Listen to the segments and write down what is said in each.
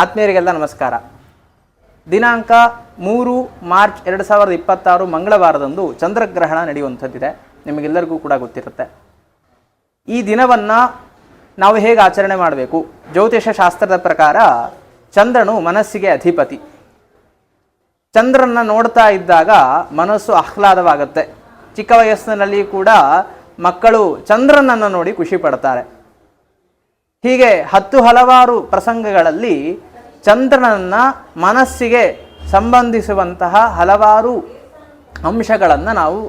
ಆತ್ಮೀಯರಿಗೆಲ್ಲ ನಮಸ್ಕಾರ. ದಿನಾಂಕ 3 ಮಾರ್ಚ್ 2026 ಮಂಗಳವಾರದಂದು ಚಂದ್ರಗ್ರಹಣ ನಡೆಯುವಂಥದ್ದಿದೆ. ನಿಮಗೆಲ್ಲರಿಗೂ ಕೂಡ ಗೊತ್ತಿರುತ್ತೆ. ಈ ದಿನವನ್ನು ನಾವು ಹೇಗೆ ಆಚರಣೆ ಮಾಡಬೇಕು? ಜ್ಯೋತಿಷ ಶಾಸ್ತ್ರದ ಪ್ರಕಾರ ಚಂದ್ರನು ಮನಸ್ಸಿಗೆ ಅಧಿಪತಿ. ಚಂದ್ರನ ನೋಡ್ತಾ ಇದ್ದಾಗ ಮನಸ್ಸು ಆಹ್ಲಾದವಾಗುತ್ತೆ. ಚಿಕ್ಕ ವಯಸ್ಸಿನಲ್ಲಿ ಕೂಡ ಮಕ್ಕಳು ಚಂದ್ರನನ್ನು ನೋಡಿ ಖುಷಿ ಪಡ್ತಾರೆ. ಹೀಗೆ ಹಲವಾರು ಪ್ರಸಂಗಗಳಲ್ಲಿ ಚಂದ್ರನನ್ನು ಮನಸ್ಸಿಗೆ ಸಂಬಂಧಿಸುವಂತಹ ಹಲವಾರು ಅಂಶಗಳನ್ನು ನಾವು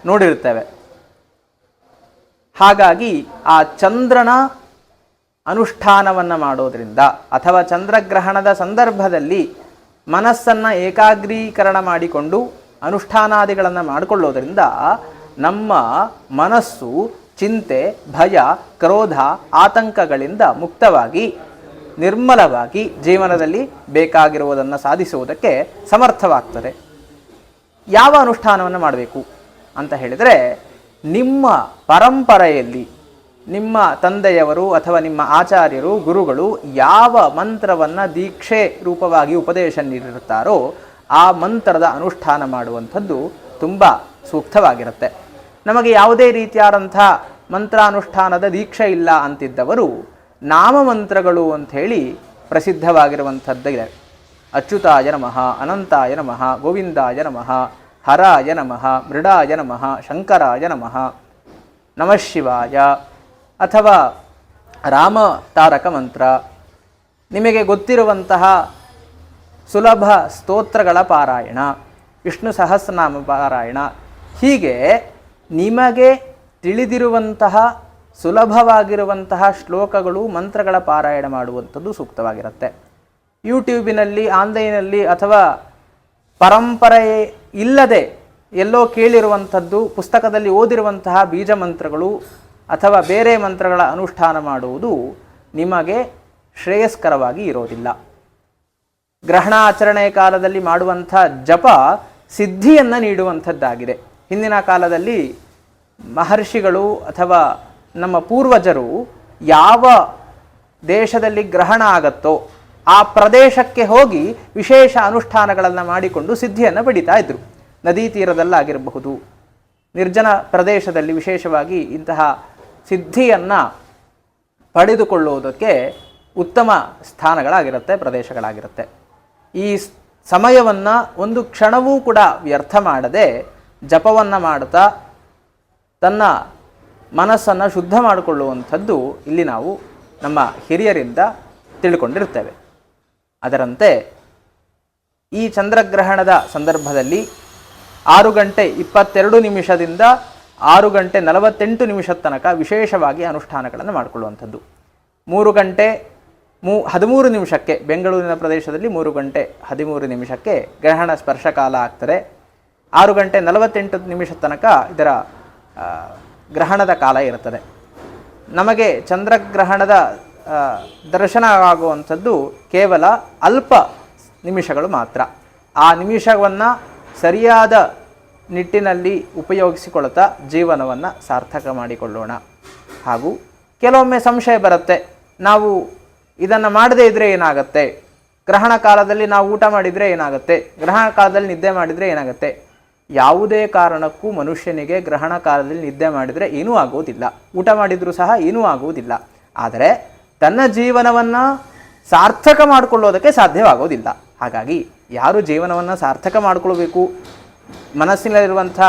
ನೋಡಿರ್ತೇವೆ. ಹಾಗಾಗಿ ಆ ಚಂದ್ರನ ಅನುಷ್ಠಾನವನ್ನು ಮಾಡೋದ್ರಿಂದ ಅಥವಾ ಚಂದ್ರಗ್ರಹಣದ ಸಂದರ್ಭದಲ್ಲಿ ಮನಸ್ಸನ್ನು ಏಕಾಗ್ರೀಕರಣ ಮಾಡಿಕೊಂಡು ಅನುಷ್ಠಾನಾದಿಗಳನ್ನು ಮಾಡಿಕೊಳ್ಳೋದ್ರಿಂದ ನಮ್ಮ ಮನಸ್ಸು ಚಿಂತೆ, ಭಯ, ಕ್ರೋಧ, ಆತಂಕಗಳಿಂದ ಮುಕ್ತವಾಗಿ ನಿರ್ಮಲವಾಗಿ ಜೀವನದಲ್ಲಿ ಬೇಕಾಗಿರುವುದನ್ನು ಸಾಧಿಸುವುದಕ್ಕೆ ಸಮರ್ಥವಾಗ್ತದೆ. ಯಾವ ಅನುಷ್ಠಾನವನ್ನು ಮಾಡಬೇಕು ಅಂತ ಹೇಳಿದರೆ, ನಿಮ್ಮ ಪರಂಪರೆಯಲ್ಲಿ ನಿಮ್ಮ ತಂದೆಯವರು ಅಥವಾ ನಿಮ್ಮ ಆಚಾರ್ಯರು ಗುರುಗಳು ಯಾವ ಮಂತ್ರವನ್ನು ದೀಕ್ಷೆ ರೂಪವಾಗಿ ಉಪದೇಶ ನೀಡಿರುತ್ತಾರೋ ಆ ಮಂತ್ರದ ಅನುಷ್ಠಾನ ಮಾಡುವಂಥದ್ದು ತುಂಬ ಸೂಕ್ತವಾಗಿರುತ್ತೆ. ನಮಗೆ ಯಾವುದೇ ರೀತಿಯಾದಂಥ ಮಂತ್ರಾನುಷ್ಠಾನದ ದೀಕ್ಷೆ ಇಲ್ಲ ಅಂತಿದ್ದವರು ನಾಮಮಂತ್ರಗಳು ಅಂಥೇಳಿ ಪ್ರಸಿದ್ಧವಾಗಿರುವಂಥದ್ದಿದೆ. ಅಚ್ಯುತಾಯ ನಮಃ, ಅನಂತಾಯ ನಮಃ, ಗೋವಿಂದಾಯ ನಮಃ, ಹರಾಯ ನಮಃ, ಮೃಡಾಯ ನಮಃ, ಶಂಕರಾಯ ನಮಃ, ನಮಃ ಶಿವಾಯ ಅಥವಾ ರಾಮ ತಾರಕ ಮಂತ್ರ, ನಿಮಗೆ ಗೊತ್ತಿರುವಂತಹ ಸುಲಭ ಸ್ತೋತ್ರಗಳ ಪಾರಾಯಣ, ವಿಷ್ಣು ಸಹಸ್ರನಾಮ ಪಾರಾಯಣ, ಹೀಗೆ ನಿಮಗೆ ತಿಳಿದಿರುವಂತಹ ಸುಲಭವಾಗಿರುವಂತಹ ಶ್ಲೋಕಗಳು ಮಂತ್ರಗಳ ಪಾರಾಯಣ ಮಾಡುವಂಥದ್ದು ಸೂಕ್ತವಾಗಿರುತ್ತೆ. ಯೂಟ್ಯೂಬಿನಲ್ಲಿ, ಆನ್ಲೈನಲ್ಲಿ ಅಥವಾ ಪರಂಪರೆ ಇಲ್ಲದೆ ಎಲ್ಲೋ ಕೇಳಿರುವಂಥದ್ದು, ಪುಸ್ತಕದಲ್ಲಿ ಓದಿರುವಂತಹ ಬೀಜ ಮಂತ್ರಗಳು ಅಥವಾ ಬೇರೆ ಮಂತ್ರಗಳ ಅನುಷ್ಠಾನ ಮಾಡುವುದು ನಿಮಗೆ ಶ್ರೇಯಸ್ಕರವಾಗಿ ಇರೋದಿಲ್ಲ. ಗ್ರಹಣಾಚರಣೆ ಕಾಲದಲ್ಲಿ ಮಾಡುವಂಥ ಜಪ ಸಿದ್ಧಿಯನ್ನು ನೀಡುವಂಥದ್ದಾಗಿದೆ. ಹಿಂದಿನ ಕಾಲದಲ್ಲಿ ಮಹರ್ಷಿಗಳು ಅಥವಾ ನಮ್ಮ ಪೂರ್ವಜರು ಯಾವ ದೇಶದಲ್ಲಿ ಗ್ರಹಣ ಆಗತ್ತೋ ಆ ಪ್ರದೇಶಕ್ಕೆ ಹೋಗಿ ವಿಶೇಷ ಅನುಷ್ಠಾನಗಳನ್ನು ಮಾಡಿಕೊಂಡು ಸಿದ್ಧಿಯನ್ನು ಪಡಿತಾ ಇದ್ದರು. ನದಿ ತೀರದಲ್ಲಾಗಿರಬಹುದು, ನಿರ್ಜನ ಪ್ರದೇಶದಲ್ಲಿ ವಿಶೇಷವಾಗಿ ಇಂತಹ ಸಿದ್ಧಿಯನ್ನು ಪಡೆದುಕೊಳ್ಳುವುದಕ್ಕೆ ಉತ್ತಮ ಸ್ಥಾನಗಳಾಗಿರುತ್ತೆ, ಪ್ರದೇಶಗಳಾಗಿರುತ್ತೆ. ಈ ಸಮಯವನ್ನು ಒಂದು ಕ್ಷಣವೂ ಕೂಡ ವ್ಯರ್ಥ ಮಾಡದೆ ಜಪವನ್ನು ಮಾಡುತ್ತಾ ತನ್ನ ಮನಸ್ಸನ್ನು ಶುದ್ಧ ಮಾಡಿಕೊಳ್ಳುವಂಥದ್ದು ಇಲ್ಲಿ ನಾವು ನಮ್ಮ ಹಿರಿಯರಿಂದ ತಿಳ್ಕೊಂಡಿರ್ತೇವೆ. ಅದರಂತೆ ಈ ಚಂದ್ರಗ್ರಹಣದ ಸಂದರ್ಭದಲ್ಲಿ 6:22 6:48 ತನಕ ವಿಶೇಷವಾಗಿ ಅನುಷ್ಠಾನಗಳನ್ನು ಮಾಡಿಕೊಳ್ಳುವಂಥದ್ದು. 3:13 ಬೆಂಗಳೂರಿನ ಪ್ರದೇಶದಲ್ಲಿ 3:13 ಗ್ರಹಣ ಸ್ಪರ್ಶಕಾಲ ಆಗ್ತದೆ. 6:48 ತನಕ ಇದರ ಗ್ರಹಣದ ಕಾಲ ಇರುತ್ತದೆ. ನಮಗೆ ಚಂದ್ರಗ್ರಹಣದ ದರ್ಶನ ಆಗುವಂಥದ್ದು ಕೇವಲ ಅಲ್ಪ ನಿಮಿಷಗಳು ಮಾತ್ರ. ಆ ನಿಮಿಷವನ್ನು ಸರಿಯಾದ ನಿಟ್ಟಿನಲ್ಲಿ ಉಪಯೋಗಿಸಿಕೊಳ್ಳುತ್ತಾ ಜೀವನವನ್ನು ಸಾರ್ಥಕ ಮಾಡಿಕೊಳ್ಳೋಣ. ಹಾಗೂ ಕೆಲವೊಮ್ಮೆ ಸಂಶಯ ಬರುತ್ತೆ, ನಾವು ಇದನ್ನು ಮಾಡದೇ ಇದ್ದರೆ ಏನಾಗುತ್ತೆ, ಗ್ರಹಣ ಕಾಲದಲ್ಲಿ ನಾವು ಊಟ ಮಾಡಿದರೆ ಏನಾಗುತ್ತೆ, ಗ್ರಹಣ ಕಾಲದಲ್ಲಿ ನಿದ್ದೆ ಮಾಡಿದರೆ ಏನಾಗುತ್ತೆ. ಯಾವುದೇ ಕಾರಣಕ್ಕೂ ಮನುಷ್ಯನಿಗೆ ಗ್ರಹಣ ಕಾಲದಲ್ಲಿ ನಿದ್ದೆ ಮಾಡಿದರೆ ಏನೂ ಆಗುವುದಿಲ್ಲ, ಊಟ ಮಾಡಿದರೂ ಸಹ ಏನೂ ಆಗುವುದಿಲ್ಲ. ಆದರೆ ತನ್ನ ಜೀವನವನ್ನು ಸಾರ್ಥಕ ಮಾಡಿಕೊಳ್ಳೋದಕ್ಕೆ ಸಾಧ್ಯವಾಗೋದಿಲ್ಲ. ಹಾಗಾಗಿ ಯಾರು ಜೀವನವನ್ನು ಸಾರ್ಥಕ ಮಾಡಿಕೊಳ್ಬೇಕು, ಮನಸ್ಸಿನಲ್ಲಿರುವಂಥ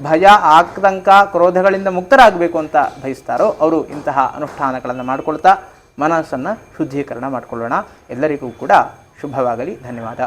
ಭಯ, ಆತಂಕ, ಕ್ರೋಧಗಳಿಂದ ಮುಕ್ತರಾಗಬೇಕು ಅಂತ ಬಯಸ್ತಾರೋ ಅವರು ಇಂತಹ ಅನುಷ್ಠಾನಗಳನ್ನು ಮಾಡಿಕೊಳ್ತಾ ಮನಸ್ಸನ್ನು ಶುದ್ಧೀಕರಣ ಮಾಡಿಕೊಳ್ಳೋಣ. ಎಲ್ಲರಿಗೂ ಕೂಡ ಶುಭವಾಗಲಿ. ಧನ್ಯವಾದ.